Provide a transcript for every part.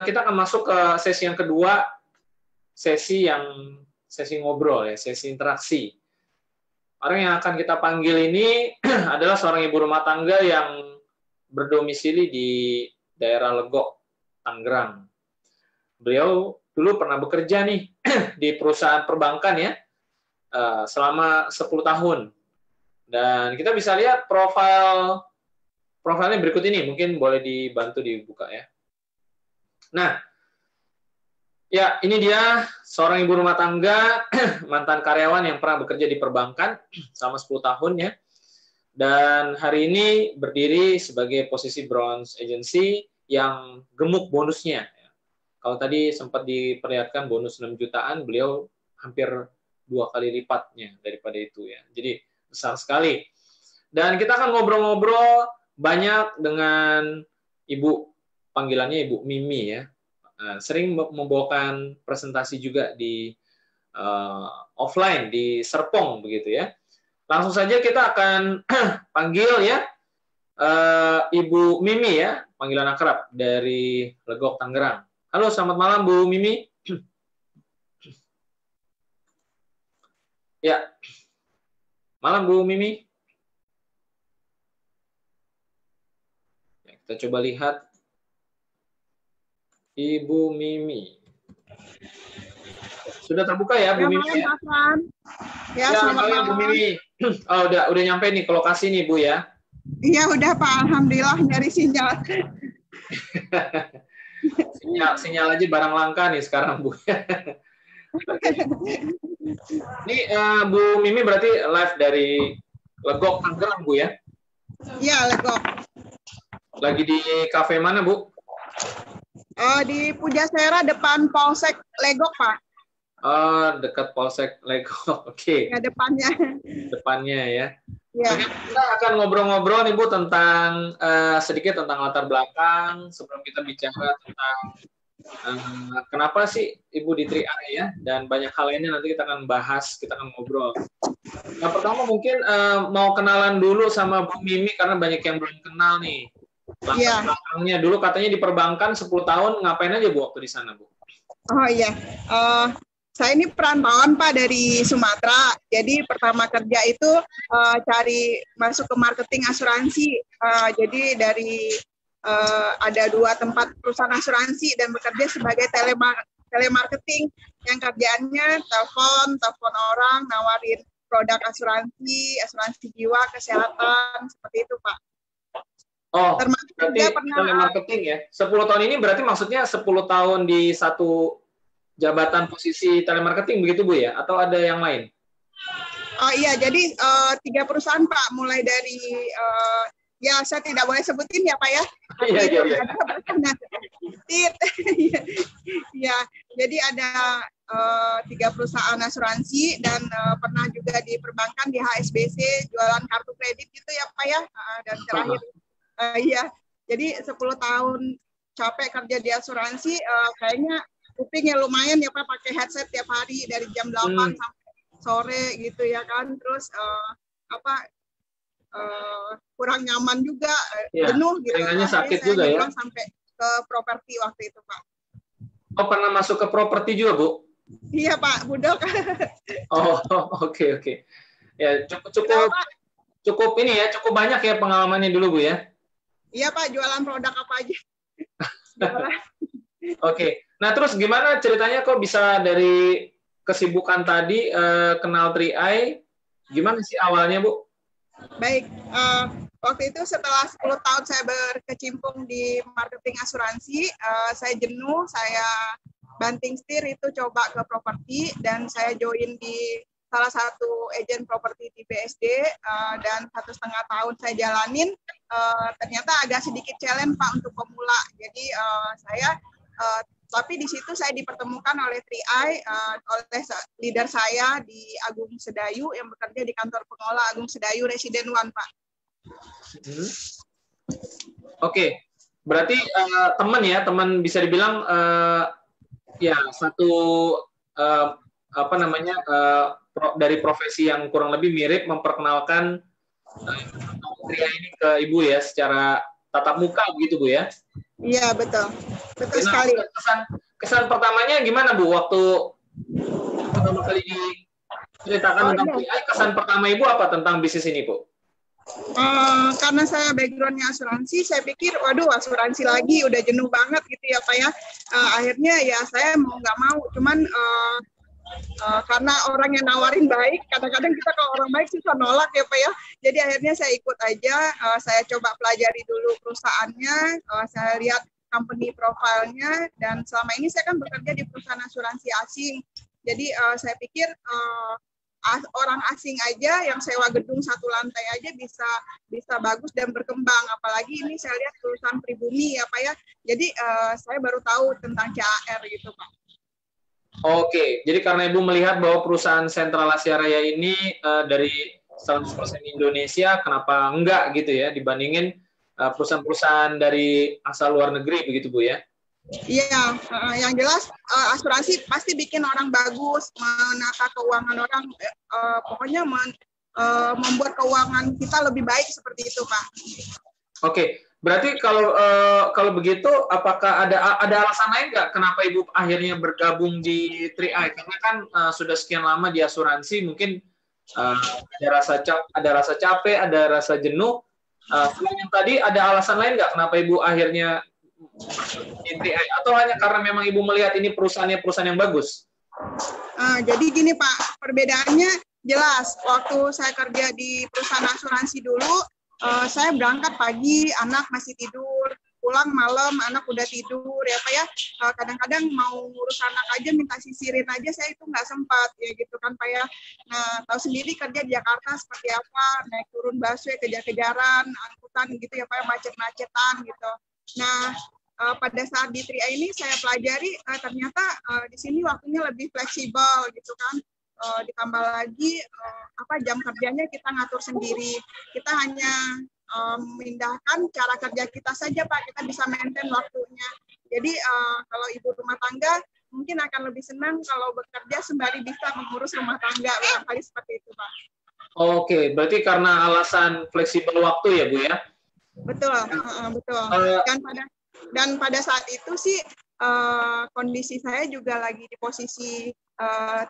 kita akan masuk ke sesi yang kedua, sesi ngobrol ya, sesi interaksi. Orang yang akan kita panggil ini adalah seorang ibu rumah tangga yang berdomisili di daerah Legok, Tangerang. Beliau dulu pernah bekerja nih di perusahaan perbankan ya, selama 10 tahun. Dan kita bisa lihat profilnya berikut ini, mungkin boleh dibantu dibuka ya. Nah, ya ini dia seorang ibu rumah tangga, mantan karyawan yang pernah bekerja di perbankan selama 10 tahun ya. Dan hari ini berdiri sebagai posisi bronze agency yang gemuk bonusnya. Kalau tadi sempat diperlihatkan bonus 6 jutaan, beliau hampir 2 kali lipatnya daripada itu ya. Jadi besar sekali. Dan kita akan ngobrol-ngobrol banyak dengan ibu, panggilannya Ibu Mimi ya. Sering membawakan presentasi juga di offline, di Serpong begitu ya. Langsung saja kita akan panggil ya Ibu Mimi ya, panggilan akrab dari Legok, Tangerang. Halo, selamat malam Bu Mimi. Ya, malam Bu Mimi. Ya, kita coba lihat Ibu Mimi. Sudah terbuka ya Bu Mimi ya? Ya, selamat malam Bu Mimi. Oh, udah nyampe nih ke lokasi nih Bu ya? Iya, udah Pak. Alhamdulillah nyari sinyal. sinyal aja barang langka nih sekarang Bu. Ini Bu Mimi berarti live dari Legok, Tangerang Bu ya? Iya, Legok. Lagi di kafe mana Bu? Di Pujasera depan Polsek Legok Pak. Dekat Polsek Legok. Oke. Ya, depannya. Depannya ya. Ya. Oke, kita akan ngobrol-ngobrol nih Bu tentang sedikit tentang latar belakang sebelum kita bicara tentang kenapa sih Ibu di 3i ya, dan banyak hal lainnya nanti kita akan bahas, kita akan ngobrol. Nah, pertama mungkin mau kenalan dulu sama Bu Mimi karena banyak yang belum kenal nih. Latar belakangnya dulu katanya di perbankan 10 tahun, ngapain aja Bu waktu di sana Bu? Oh iya. Saya ini perantauan Pak dari Sumatera. Jadi pertama kerja itu cari masuk ke marketing asuransi. Jadi dari ada 2 tempat perusahaan asuransi dan bekerja sebagai telemarketing yang kerjaannya telepon orang, nawarin produk asuransi jiwa, kesehatan, seperti itu Pak. Oh, termasuk berarti telemarketing ya. 10 tahun ini berarti maksudnya 10 tahun di satu jabatan posisi telemarketing begitu Bu ya? Atau ada yang lain? Oh iya, jadi 3 perusahaan Pak, mulai dari ya saya tidak boleh sebutin ya Pak ya. Iya. Ya, jadi ada 3 perusahaan asuransi dan pernah juga di perbankan di HSBC jualan kartu kredit gitu ya Pak ya. Dan terakhir iya, jadi 10 tahun capek kerja di asuransi, kayaknya kupingnya lumayan ya Pak, pakai headset tiap hari dari jam 8 sampai sore gitu ya kan. Terus kurang nyaman juga, jenuh gitu. Ringannya sakit juga ya. Sampai ke properti waktu itu Pak. Oh, pernah masuk ke properti juga Bu? Iya Pak, budok. Oh, oke. Ya, cukup ini ya, cukup banyak ya pengalamannya dulu Bu ya? Iya Pak, jualan produk apa aja. Oke. Nah, terus gimana ceritanya kok bisa dari kesibukan tadi kenal 3i? Gimana sih awalnya, Bu? Baik, waktu itu setelah 10 tahun saya berkecimpung di marketing asuransi, saya jenuh, saya banting setir itu coba ke properti dan saya join di salah satu agen properti di BSD dan 1,5 tahun saya jalanin, ternyata agak sedikit challenge Pak untuk pemula. Jadi tapi di situ saya dipertemukan oleh 3i, oleh leader saya di Agung Sedayu yang bekerja di kantor pengelola Agung Sedayu Residen 1 Pak. Oke, berarti teman bisa dibilang ya satu dari profesi yang kurang lebih mirip, memperkenalkan 3i ini ke Ibu ya secara tatap muka begitu Bu ya? Iya, betul. Betul Nah, sekali. kesan pertamanya gimana Bu waktu pertama kali diceritakan tentang TI? Kesan pertama Ibu apa tentang bisnis ini Bu? Karena saya backgroundnya asuransi, saya pikir, waduh asuransi lagi, udah jenuh banget gitu ya Pak ya. Akhirnya ya saya mau nggak mau, cuman karena orang yang nawarin baik, kadang-kadang kita kalau orang baik susah nolak ya Pak ya. Jadi akhirnya saya ikut aja, saya coba pelajari dulu perusahaannya, saya lihat company profilnya, dan selama ini saya kan bekerja di perusahaan asuransi asing. Jadi saya pikir orang asing aja yang sewa gedung satu lantai aja bisa bagus dan berkembang, apalagi ini saya lihat perusahaan pribumi ya Pak ya. Jadi saya baru tahu tentang CAR gitu Pak. Oke, jadi karena Ibu melihat bahwa perusahaan Sentral Asia Raya ini dari 100% Indonesia, kenapa enggak gitu ya dibandingin perusahaan-perusahaan dari asal luar negeri begitu Bu ya? Iya, yang jelas asuransi pasti bikin orang bagus, menata keuangan orang, pokoknya membuat keuangan kita lebih baik seperti itu, Pak. Oke, berarti kalau begitu, apakah ada alasan lain nggak kenapa Ibu akhirnya bergabung di 3i? Karena kan sudah sekian lama di asuransi, mungkin ada rasa capek, ada rasa jenuh. Selain yang tadi, ada alasan lain nggak kenapa Ibu akhirnya di 3i? Atau hanya karena memang Ibu melihat ini perusahaan yang bagus? Jadi gini Pak, perbedaannya jelas. Waktu saya kerja di perusahaan asuransi dulu, saya berangkat pagi, anak masih tidur, pulang malam, anak udah tidur, ya Pak ya. Kadang-kadang mau ngurus anak aja, minta sisirin aja, saya itu nggak sempat, ya gitu kan Pak ya. Nah, tahu sendiri kerja di Jakarta seperti apa, naik turun busway, kejar-kejaran, angkutan gitu ya Pak ya, macet-macetan gitu. Nah, pada saat di 3i ini saya pelajari, ternyata di sini waktunya lebih fleksibel gitu kan. Ditambah lagi jam kerjanya kita ngatur sendiri. Kita hanya memindahkan cara kerja kita saja Pak, kita bisa maintain waktunya. Jadi kalau ibu rumah tangga mungkin akan lebih senang kalau bekerja sembari bisa mengurus rumah tangga, barangkali seperti itu Pak. Oke, berarti karena alasan fleksibel waktu ya Bu ya? Betul, betul. Dan pada saat itu sih kondisi saya juga lagi di posisi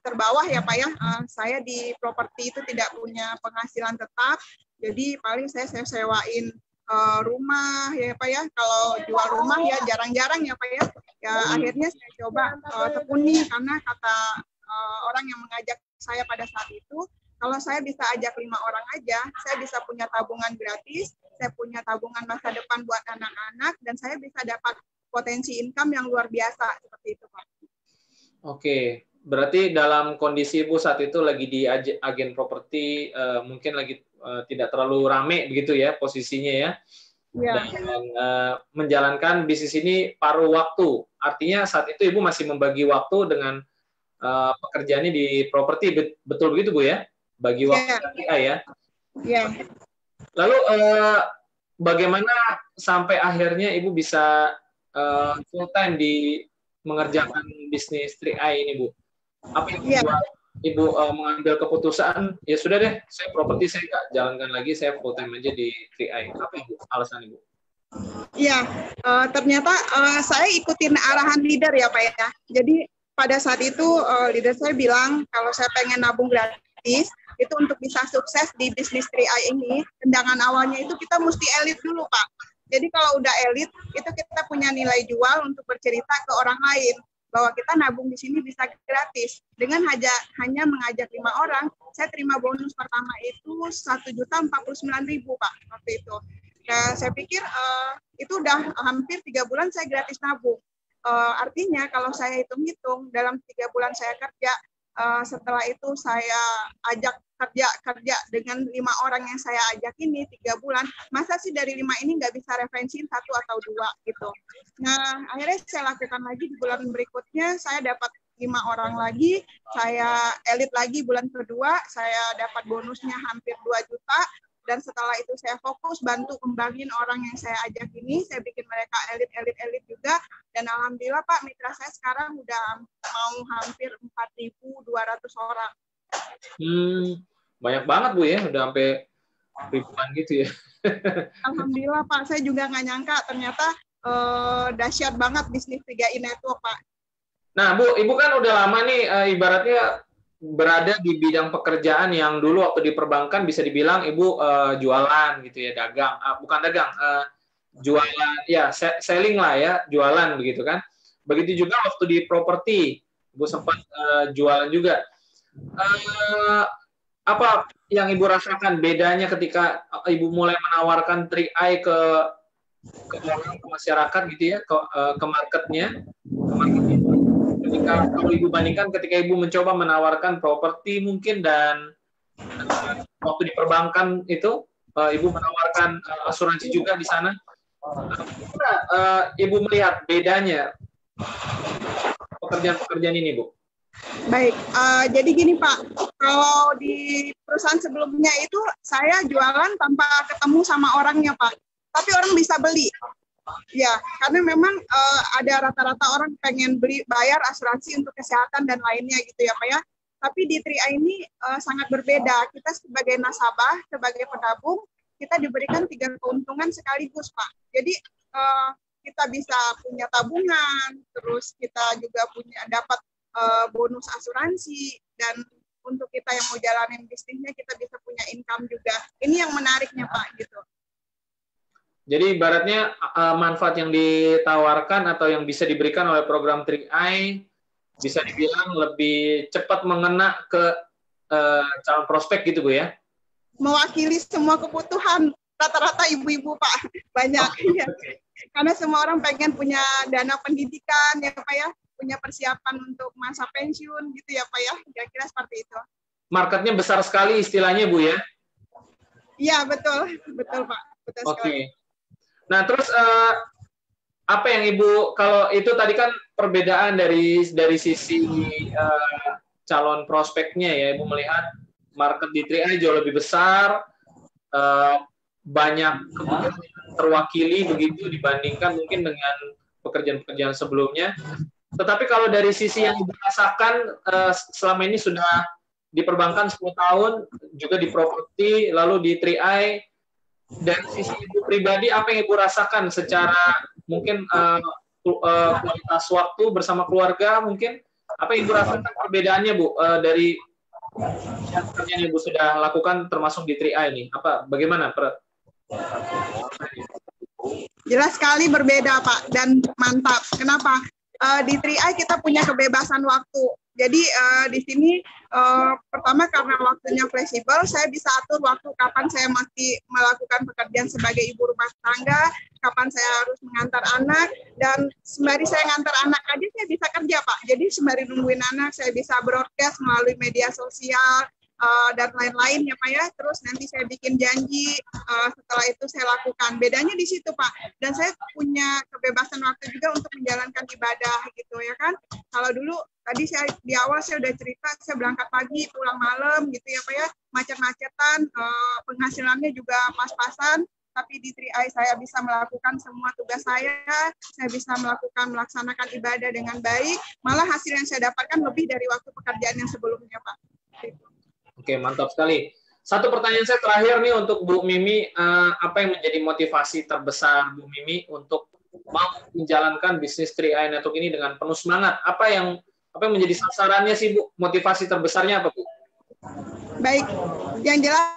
terbawah ya Pak ya. Saya di properti itu tidak punya penghasilan tetap, jadi paling saya sewain rumah ya Pak ya. Kalau jual rumah ya jarang-jarang ya Pak ya. Ya akhirnya saya coba tekuni, karena kata orang yang mengajak saya pada saat itu, kalau saya bisa ajak 5 orang aja, saya bisa punya tabungan gratis, saya punya tabungan masa depan buat anak-anak, dan saya bisa dapat potensi income yang luar biasa seperti itu Pak. Oke. Berarti dalam kondisi Ibu saat itu lagi di agen properti, mungkin lagi tidak terlalu rame begitu ya posisinya ya. Ya. Dan menjalankan bisnis ini paruh waktu. Artinya saat itu Ibu masih membagi waktu dengan pekerjaannya di properti, betul begitu Bu ya? Bagi waktu ya. Ya. Lalu bagaimana sampai akhirnya Ibu bisa full time di mengerjakan bisnis 3i ini Bu? Apa yang membuat Ibu mengambil keputusan, ya sudah deh, saya properti saya nggak jalankan lagi, saya full time aja di 3i. Apa Ibu alasan Ibu? Iya, ternyata saya ikutin arahan leader ya Pak ya. Jadi pada saat itu leader saya bilang kalau saya pengen nabung gratis, itu untuk bisa sukses di bisnis 3i ini, tendangan awalnya itu kita mesti elit dulu Pak. Jadi kalau udah elit, itu kita punya nilai jual untuk bercerita ke orang lain bahwa kita nabung di sini bisa gratis. Dengan hanya mengajak 5 orang, saya terima bonus pertama itu 1.049.000 Pak waktu itu. Nah, saya pikir itu udah hampir 3 bulan saya gratis nabung. Artinya kalau saya hitung-hitung dalam 3 bulan saya kerja, setelah itu saya ajak kerja dengan 5 orang yang saya ajak ini 3 bulan, masa sih dari 5 ini nggak bisa referensiin 1 atau 2 gitu. Nah, akhirnya saya lakukan lagi di bulan berikutnya, saya dapat 5 orang lagi, saya elit lagi bulan kedua, saya dapat bonusnya hampir 2 juta, dan setelah itu saya fokus bantu kembangin orang yang saya ajak ini, saya bikin mereka elit juga, dan alhamdulillah Pak, mitra saya sekarang udah mau hampir 4.200 orang. Banyak banget Bu ya, udah sampai ribuan gitu ya. Alhamdulillah Pak, saya juga nggak nyangka ternyata dahsyat banget bisnis 3i Network Pak. Nah Bu, Ibu kan udah lama nih ibaratnya berada di bidang pekerjaan yang dulu waktu di perbankan bisa dibilang Ibu jualan gitu ya, dagang, bukan dagang, jualan, ya selling lah ya, jualan begitu kan. Begitu juga waktu di properti, Ibu sempat jualan juga. Apa yang Ibu rasakan bedanya ketika Ibu mulai menawarkan 3i ke masyarakat gitu ya, ke marketnya, ketika kalau Ibu bandingkan ketika Ibu mencoba menawarkan properti mungkin dan waktu di perbankan itu Ibu menawarkan asuransi juga di sana, Ibu melihat bedanya pekerjaan-pekerjaan ini, Bu? Baik, jadi gini Pak, kalau di perusahaan sebelumnya itu saya jualan tanpa ketemu sama orangnya Pak, tapi orang bisa beli. Ya, karena memang ada rata-rata orang pengen bayar asuransi untuk kesehatan dan lainnya gitu ya Pak ya. Tapi di 3i ini sangat berbeda. Kita sebagai nasabah, sebagai penabung, kita diberikan 3 keuntungan sekaligus Pak. Jadi kita bisa punya tabungan, terus kita juga dapat bonus asuransi, dan untuk kita yang mau jalanin bisnisnya kita bisa punya income juga. Ini yang menariknya Pak gitu. Jadi ibaratnya manfaat yang ditawarkan atau yang bisa diberikan oleh program 3i bisa dibilang lebih cepat mengena ke calon prospek gitu Bu ya? Mewakili semua kebutuhan rata-rata ibu-ibu Pak, banyak. Ya. Karena semua orang pengen punya dana pendidikan ya Pak ya, punya persiapan untuk masa pensiun gitu ya Pak ya, kira-kira seperti itu. Marketnya besar sekali istilahnya Bu ya? Iya betul Pak, betul sekali. Nah terus apa yang Ibu, kalau itu tadi kan perbedaan dari sisi calon prospeknya ya, Ibu melihat market di 3i jauh lebih besar, banyak kebutuhan terwakili begitu dibandingkan mungkin dengan pekerjaan-pekerjaan sebelumnya. Tetapi kalau dari sisi yang Ibu rasakan selama ini sudah di perbankan 10 tahun, juga di properti, lalu di 3i, dari sisi Ibu pribadi apa yang Ibu rasakan secara mungkin kualitas waktu bersama keluarga mungkin, apa yang Ibu rasakan perbedaannya Bu dari pekerjaan yang Ibu sudah lakukan termasuk di 3i ini? Bagaimana? Jelas sekali berbeda Pak, dan mantap. Kenapa? Di 3i kita punya kebebasan waktu. Jadi di sini pertama karena waktunya fleksibel, saya bisa atur waktu kapan saya masih melakukan pekerjaan sebagai ibu rumah tangga, kapan saya harus mengantar anak, dan sembari saya ngantar anak aja saya bisa kerja Pak. Jadi sembari nungguin anak saya bisa broadcast melalui media sosial dan lain-lain ya Pak ya. Terus nanti saya bikin janji, setelah itu saya lakukan. Bedanya di situ Pak. Dan saya punya kebebasan waktu juga untuk menjalankan ibadah gitu ya kan. Kalau dulu tadi saya di awal saya udah cerita, saya berangkat pagi pulang malam gitu ya Pak ya, macet-macetan, penghasilannya juga pas-pasan. Tapi di 3i saya bisa melakukan semua tugas saya bisa melaksanakan ibadah dengan baik, malah hasil yang saya dapatkan lebih dari waktu pekerjaan yang sebelumnya Pak. Gitu. Oke, mantap sekali. Satu pertanyaan saya terakhir nih untuk Bu Mimi, apa yang menjadi motivasi terbesar Bu Mimi untuk mau menjalankan bisnis 3i Network ini dengan penuh semangat? Apa yang menjadi sasarannya sih Bu? Motivasi terbesarnya apa Bu? Baik, yang jelas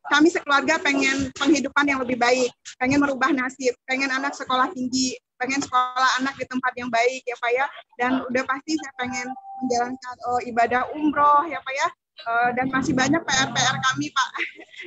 kami sekeluarga pengen penghidupan yang lebih baik, pengen merubah nasib, pengen anak sekolah tinggi, pengen sekolah anak di tempat yang baik ya Pak ya, dan udah pasti saya pengen menjalankan ibadah umroh ya Pak ya. Dan masih banyak PR-PR kami Pak,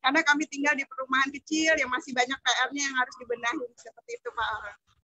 karena kami tinggal di perumahan kecil yang masih banyak PR-nya yang harus dibenahi seperti itu Pak.